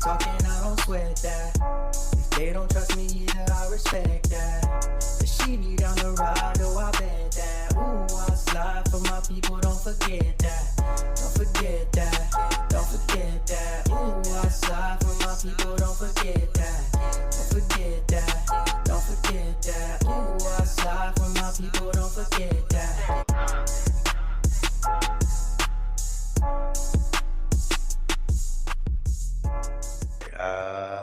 talking, I don't sweat that. If they don't trust me either, I respect that. The she need down the ride, oh, I bet that. Ooh, I slide for my people, don't forget that. Don't forget that. Don't forget that. Ooh, I slide for my people, don't forget that. Don't forget that. Don't forget that. Ooh, I slide for my people, don't forget that.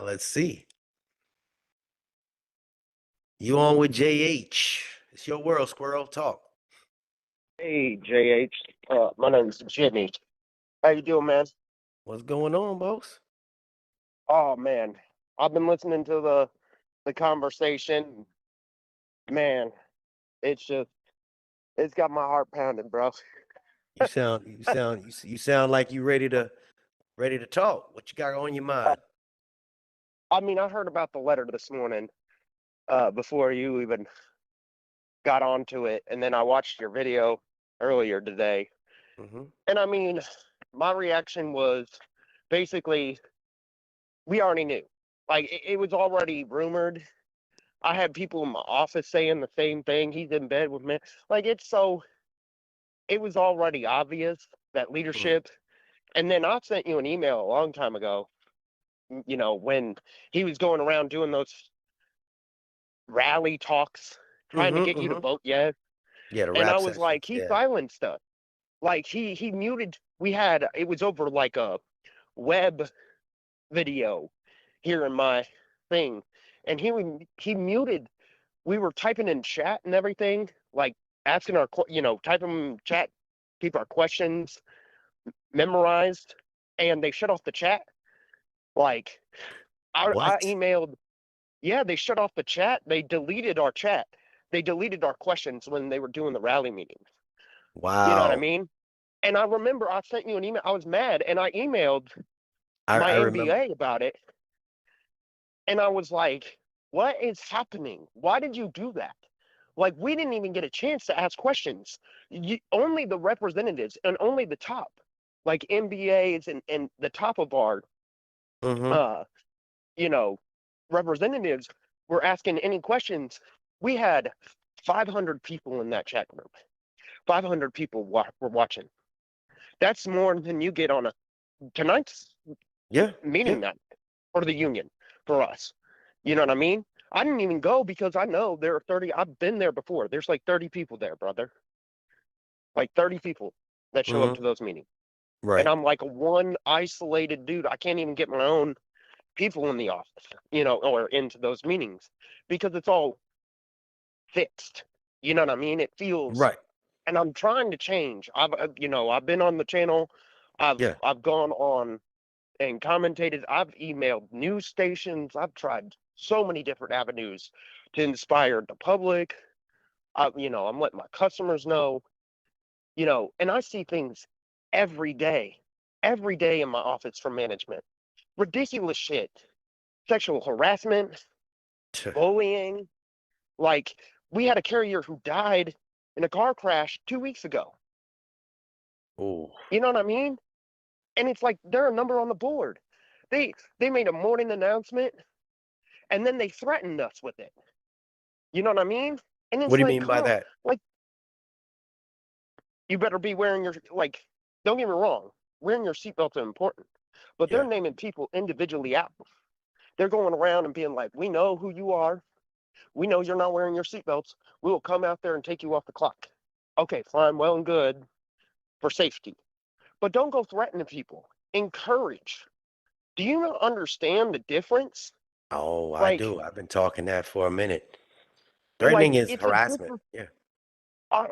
Let's see. You on with JH. It's your world, Squirrel. Talk. Hey, JH. My name's Jimmy. How you doing, man? What's going on, boss? Oh, man. I've been listening to the conversation. Man, it's got my heart pounding, bro. You sound like you ready to talk. What you got on your mind? I mean, I heard about the letter this morning, before you even got onto it, and then I watched your video earlier today. Mm-hmm. And I mean, my reaction was basically, we already knew. Like, it was already rumored. I had people in my office saying the same thing. He's in bed with me. Like, it was already obvious that leadership. And then I sent you an email a long time ago, when he was going around doing those rally talks, trying to get you to vote yes. Yeah, the And rap I was session. like, he silenced us. Like, he muted. It was over like a web video here in my thing. And he muted. We were typing in chat and everything, like asking type them in chat, keep our questions memorized, and they shut off the chat. Like, I emailed, yeah, they shut off the chat. They deleted our chat. They deleted our questions when they were doing the rally meetings. Wow. You know what I mean? And I remember I sent you an email. I was mad, and I emailed my MBA about it. And I was like, what is happening? Why did you do that? Like, we didn't even get a chance to ask questions. Only the representatives and only the top, like MBAs and the top of our, representatives were asking any questions. We had 500 people in that chat group. 500 people were watching. That's more than you get on tonight's meeting night for the union for us. You know what I mean? I didn't even go because I know there are 30. I've been there before. There's like 30 people there, brother. Like 30 people that show up to those meetings. Right. And I'm like one isolated dude. I can't even get my own people in the office, or into those meetings because it's all fixed. You know what I mean? It feels right. And I'm trying to change. I've been on the channel. I've gone on and commentated. I've emailed news stations. I've tried so many different avenues to inspire the public. I'm letting my customers know, and I see things every day in my office from management. Ridiculous shit. Sexual harassment, bullying. Like, we had a carrier who died in a car crash 2 weeks ago. Oh. You know what I mean? And it's like they're a number on the board. They made a morning announcement, and then they threatened us with it. You know what I mean? And it's what do you mean by that? Like, you better be wearing don't get me wrong, wearing your seatbelts are important, but they're naming people individually out. They're going around and being like, we know who you are. We know you're not wearing your seatbelts. We will come out there and take you off the clock. Okay, fine, well and good for safety. But don't go threatening people. Encourage. Do you not understand the difference? Oh, I do. I've been talking that for a minute. Threatening is harassment. Yeah.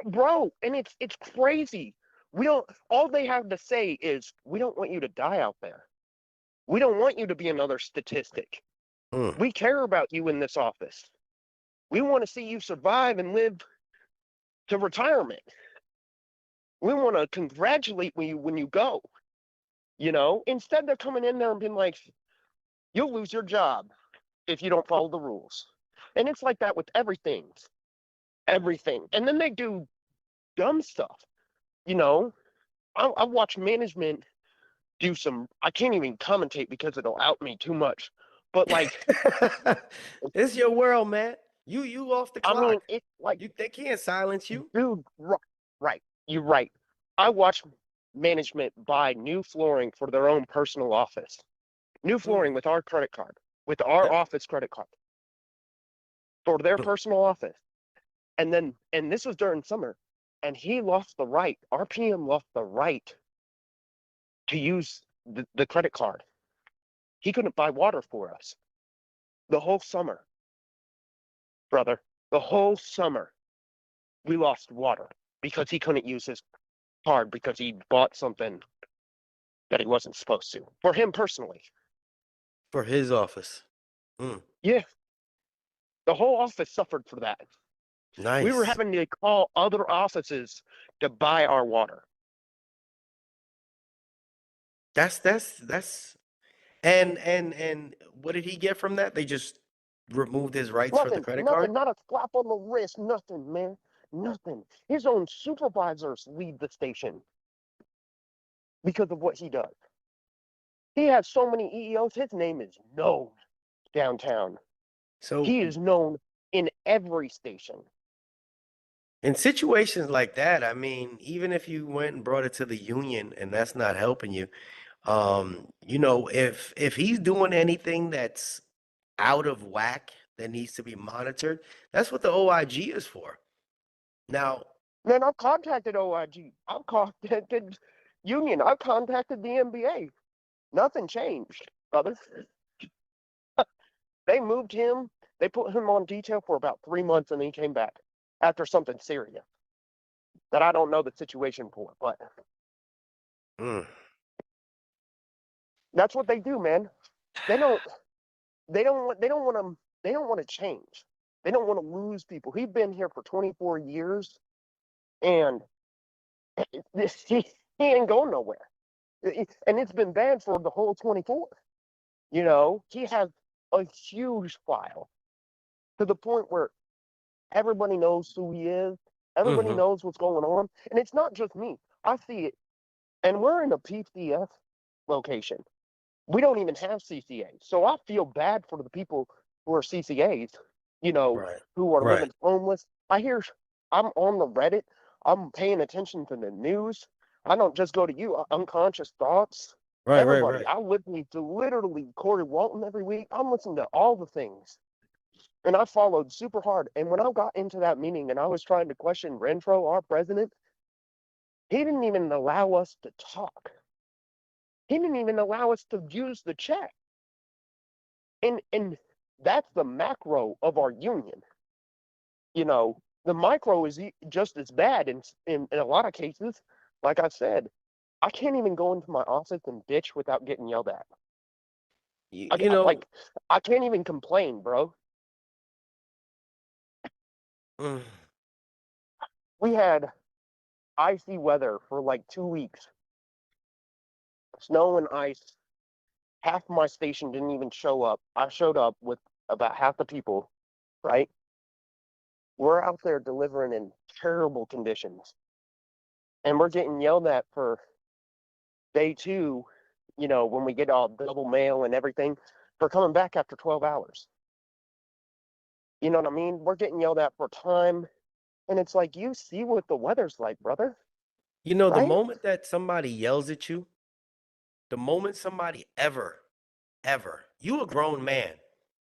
Bro, and it's crazy. All they have to say is, we don't want you to die out there. We don't want you to be another statistic. We care about you in this office. We want to see you survive and live to retirement. We want to congratulate you when you go. Instead they're coming in there and being like, you'll lose your job if you don't follow the rules. And it's like that with everything. And then they do dumb stuff. I watch management do some, I can't even commentate because it'll out me too much. But like, it's your world, man. You off the I clock. mean, it's like, They can't silence you. dude, right. You're right. I watch management buy new flooring for their own personal office. New flooring with our credit card, with our Yeah. office credit card for their But- personal office. And this was during summer, and he lost the right, our PM lost the right to use the credit card. He couldn't buy water for us the whole summer, brother. The whole summer, we lost water because he couldn't use his card because he bought something that he wasn't supposed to for him personally. For his office. Yeah. The whole office suffered for that. Nice. We were having to call other offices to buy our water. That's and what did he get from that? They just removed his rights for the credit card? Not a slap on the wrist, nothing, man. Nothing. His own supervisors leave the station because of what he does. He has so many EEOs, his name is known downtown. So He is known in every station. in situations like that, I mean, even if you went and brought it to the union and that's not helping you, if he's doing anything that's out of whack that needs to be monitored, that's what the OIG is for. Now, Man, I've contacted OIG. I've contacted union. I've contacted the NBA. Nothing changed, brother. They moved him. They put him on detail for about 3 months, and he came back after something serious that I don't know the situation for. But that's what they do, man. They don't want to change. They don't want to lose people. He's been here for 24 years, and he ain't going nowhere. And it's been bad for the whole 24. You know, he has a huge file to the point where everybody knows who he is. Everybody knows what's going on. And it's not just me. I see it. And we're in a PCS location. We don't even have CCAs. So I feel bad for the people who are CCAs, who are living homeless. I'm on the Reddit. I'm paying attention to the news. I don't just go to you, unconscious thoughts. Everybody. I listen to literally Corey Walton every week. I'm listening to all the things. And I followed super hard. And when I got into that meeting and I was trying to question Renfro, our president, he didn't even allow us to talk. He didn't even allow us to use the chat. And that's the macro of our union. The micro is just as bad in a lot of cases. Like I said, I can't even go into my office and bitch without getting yelled at. I can't even complain, bro. We had icy weather for like 2 weeks. Snow and ice. Half my station didn't even show up. I showed up with about half the people, right? We're out there delivering in terrible conditions. And we're getting yelled at for day 2, when we get all double mail and everything, for coming back after 12 hours. You know what I mean? We're getting yelled at for time. And it's like, you see what the weather's like, brother. The moment that somebody yells at you, the moment somebody ever, you a grown man,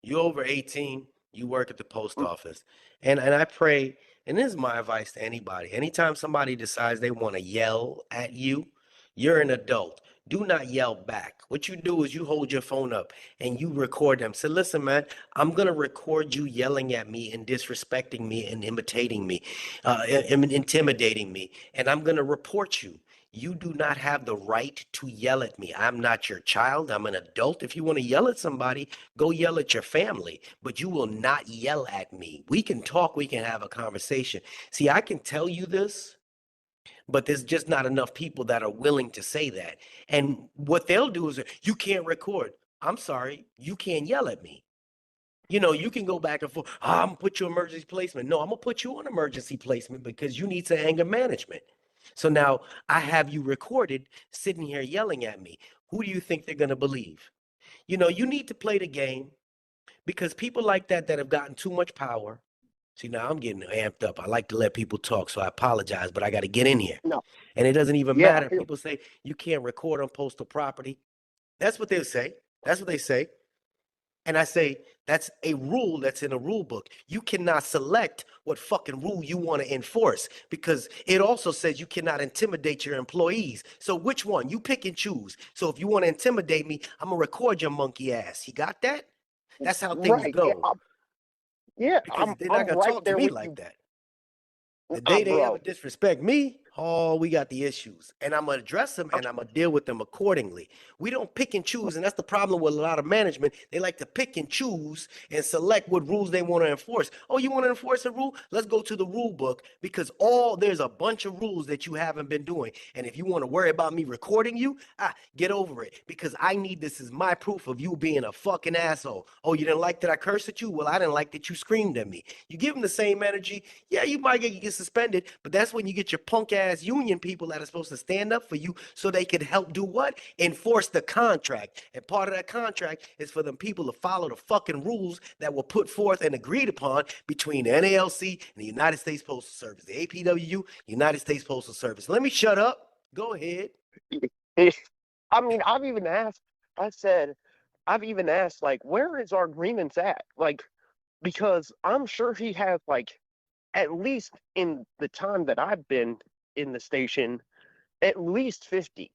you over 18, you work at the post office. And I pray, and this is my advice to anybody, anytime somebody decides they want to yell at you, you're an adult. Do not yell back. What you do is you hold your phone up and you record them. Say, listen, man, I'm going to record you yelling at me and disrespecting me and imitating me, intimidating me, and I'm going to report you. You do not have the right to yell at me. I'm not your child. I'm an adult. If you want to yell at somebody, go yell at your family, but you will not yell at me. We can talk. We can have a conversation. See, I can tell you this, but there's just not enough people that are willing to say that. And what they'll do is, you can't record. I'm sorry. You can't yell at me. You can go back and forth. I'm going to put you on emergency placement. No, I'm going to put you on emergency placement because you need some anger management. So now I have you recorded sitting here yelling at me. Who do you think they're going to believe? You know, you need to play the game, because people like that have gotten too much power. See, now I'm getting amped up. I like to let people talk, so I apologize, but I got to get in here. No. And it doesn't even Yeah, matter. People say you can't record on postal property. That's what they'll say. That's what they say. And I say, that's a rule that's in a rule book. You cannot select what fucking rule you want to enforce, because it also says you cannot intimidate your employees. So which one? You pick and choose. So if you want to intimidate me, I'm going to record your monkey ass. You got that? That's how things right. go. Because they're not I'm going to right talk to there me with like you, that. The day they ever bro. disrespect me, oh, we got the issues. And I'm going to address them, and I'm going to deal with them accordingly. We don't pick and choose, and that's the problem with a lot of management. They like to pick and choose and select what rules they want to enforce. Oh, you want to enforce a rule? Let's go to the rule book, because there's a bunch of rules that you haven't been doing. And if you want to worry about me recording you, get over it, because I need this as my proof of you being a fucking asshole. Oh, you didn't like that I cursed at you? Well, I didn't like that you screamed at me. You give them the same energy. Yeah, you might get suspended, but that's when you get your punk ass union people that are supposed to stand up for you so they can help do what? Enforce the contract. And part of that contract is for them people to follow the fucking rules that were put forth and agreed upon between the NALC and the United States Postal Service, the APWU, United States Postal Service. Let me shut up. Go ahead. I mean, I've even asked, like, where is our grievance at? Like, because I'm sure he has, like, at least in the time that I've been in the station, at least 50.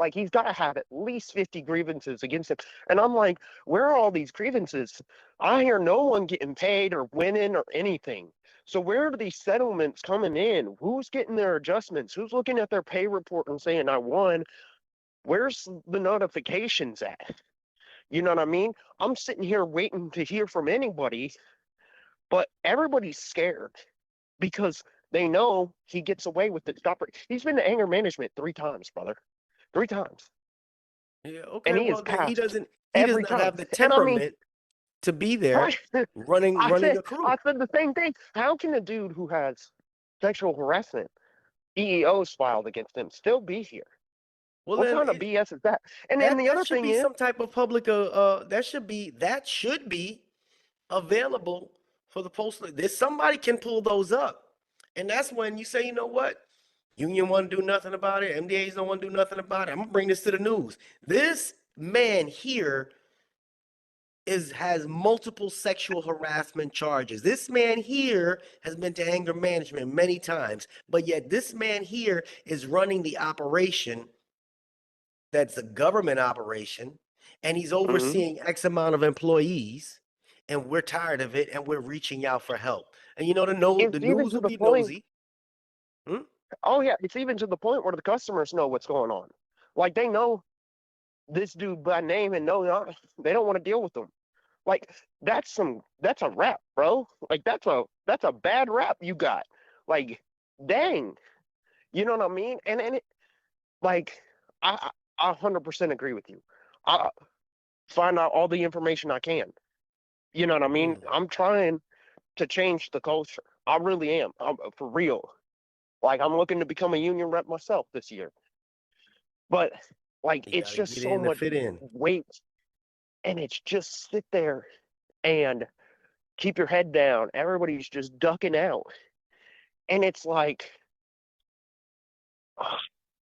Like, he's got to have at least 50 grievances against him. And I'm like, where are all these grievances? I hear no one getting paid or winning or anything. So where are these settlements coming in? Who's getting their adjustments? Who's looking at their pay report and saying, I won? Where's the notifications at? You know what I mean? I'm sitting here waiting to hear from anybody, but everybody's scared because they know he gets away with it. He's been to anger management 3 times, brother. 3 times. Yeah, And okay. he is Well, then he passed does every not time. have the And I mean, temperament to be there right? running a crew. I said the same thing. How can a dude who has sexual harassment EEOs filed against him still be here? Well, What then kind of BS is that? And then the that other should thing be is, some type of public that should be available for the postal. There's somebody can pull those up. And that's when you say, you know what? Union won't do nothing about it. MDAs don't want to do nothing about it. I'm gonna bring this to the news. This man here has multiple sexual harassment charges. This man here has been to anger management many times, but yet this man here is running the operation that's a government operation, and he's overseeing X amount of employees, and we're tired of it, and we're reaching out for help. And you know, it's the even news to will the be point. nosy. Hmm? Oh yeah, it's even to the point where the customers know what's going on. Like they know this dude by name and they don't want to deal with him. Like that's a rap, bro. Like that's a bad rap you got. Like dang, you know what I mean? And it like I 100% agree with you. I find out all the information I can. You know what I mean? I'm trying to change the culture. I really am. I'm for real. Like I'm looking to become a union rep myself this year. But like You it's gotta just get so in to much fit in. weight and it's just sit there and keep your head down. Everybody's just ducking out. And it's like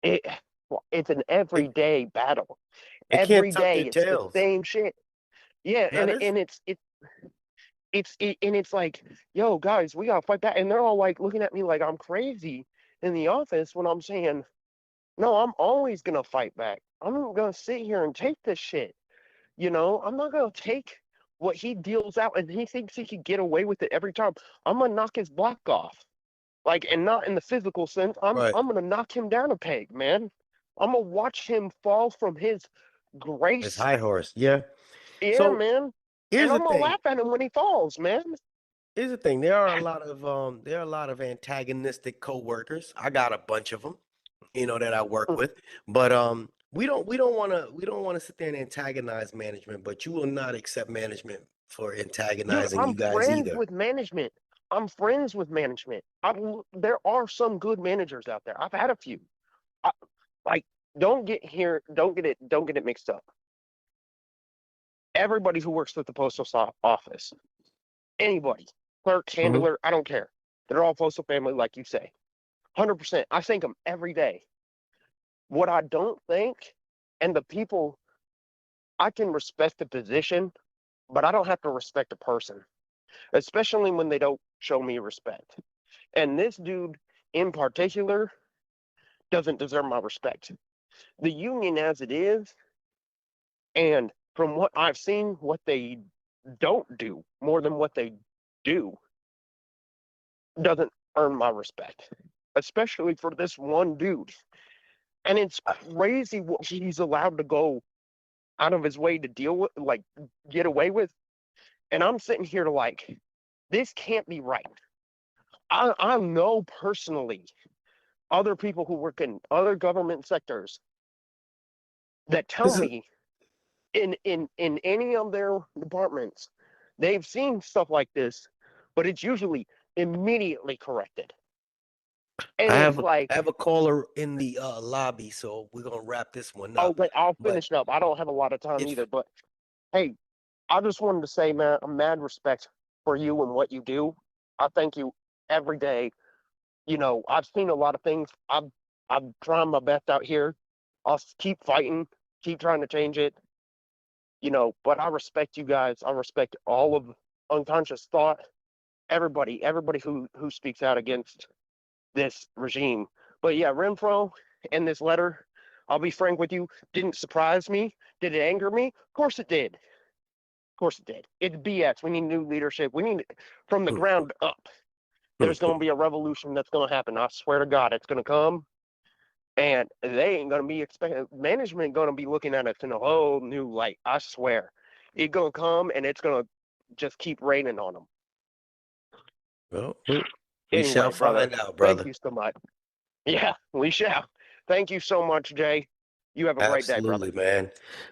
it it's an They, everyday battle. they can't Every tuck their day it's the tails. same shit. Yeah, Now this, and and it's like, yo, guys, we gotta fight back. And they're all like looking at me like I'm crazy in the office when I'm saying, no, I'm always gonna fight back. I'm gonna sit here and take this shit. You know, I'm not gonna take what he deals out and he thinks he can get away with it every time. I'm gonna knock his block off. Like, and not in the physical sense. right? I'm gonna knock him down a peg, man. I'm gonna watch him fall from his It's grace. high horse. Yeah. Yeah, So man. here's And the I'm gonna thing. laugh at him when he falls, man. Here's the thing. There are a lot of antagonistic coworkers. I got a bunch of them, that I work with. But we don't want to sit there and antagonize management, but you will not accept management for Dude, antagonizing I'm you guys friends either. with management. I'm friends with management. There are some good managers out there. I've had a few. I, like, don't get it mixed up. Everybody who works with the postal office, anybody, clerk, handler, I don't care. They're all postal family, like you say. 100%. I thank them every day. What I don't think, and the people, I can respect the position, but I don't have to respect a person, especially when they don't show me respect. And this dude in particular doesn't deserve my respect. The union as it is, and from what I've seen, what they don't do more than what they do doesn't earn my respect, especially for this one dude. And it's crazy what he's allowed to go out of his way to deal with, like, get away with. And I'm sitting here to like, this can't be right. I know personally other people who work in other government sectors that tell me in any of their departments, they've seen stuff like this, but it's usually immediately corrected. And I it's have a caller in the lobby, so we're gonna wrap this one up. Okay, I'll finish it up. I don't have a lot of time either, but hey, I just wanted to say, man, I'm mad respect for you and what you do. I thank you every day. You know, I've seen a lot of things. I'm trying my best out here. I'll keep fighting, keep trying to change it. You know, but I respect you guys. I respect all of unconscious thought. Everybody who speaks out against this regime. But yeah, Renfro and this letter, I'll be frank with you, didn't surprise me. Did it anger me? Of course it did. Of course it did. It's BS. We need new leadership. We need from the ground up. There's going to be a revolution that's going to happen. I swear to God, it's going to come. And they ain't going to be expecting, management going to be looking at us in a whole new light. I swear. It's going to come and it's going to just keep raining on them. Well, we shall find out, brother. Thank you so much. Yeah, we shall. Thank you so much, Jay. You have a great day, brother. Absolutely, man.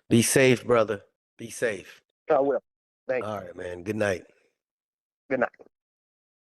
Be safe, brother. Be safe. I will. Thank you. All right, man. Good night. Good night.